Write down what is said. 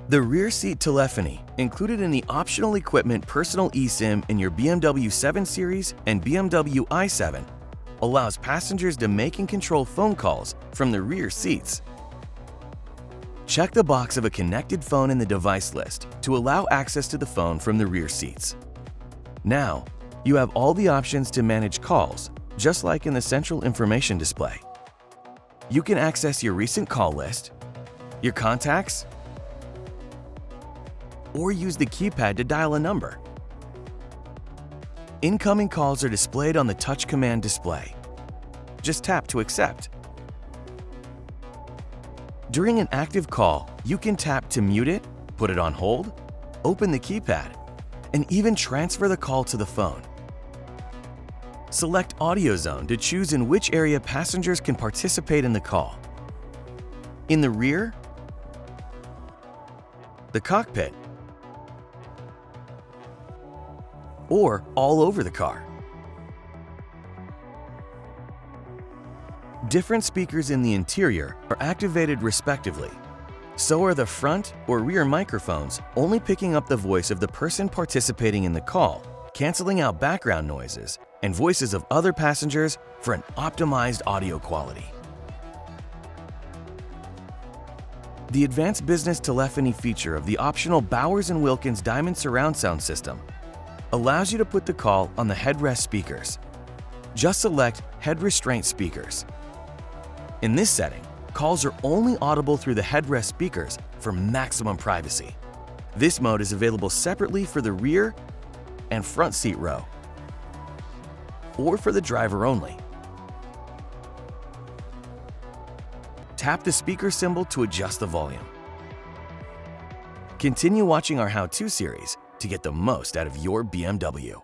The rear seat telephony, included in the optional equipment Personal eSIM in your BMW 7 Series and BMW i7, allows passengers to make and control phone calls from the rear seats. Check the box of a connected phone in the device list to allow access to the phone from the rear seats. Now, you have all the options to manage calls, just like in the central information display. You can access your recent call list, your contacts, or use the keypad to dial a number. Incoming calls are displayed on the touch command display. Just tap to accept. During an active call, you can tap to mute it, put it on hold, open the keypad, and even transfer the call to the phone. Select Audio Zone to choose in which area passengers can participate in the call. In the rear, the cockpit, or all over the car. Different speakers in the interior are activated respectively. So are the front or rear microphones, only picking up the voice of the person participating in the call, canceling out background noises and voices of other passengers for an optimized audio quality. The advanced business telephony feature of the optional Bowers & Wilkins Diamond Surround Sound System allows you to put the call on the headrest speakers. Just select Head Restraint Speakers. In this setting, calls are only audible through the headrest speakers for maximum privacy. This mode is available separately for the rear and front seat row, or for the driver only. Tap the speaker symbol to adjust the volume. Continue watching our how-to series to get the most out of your BMW.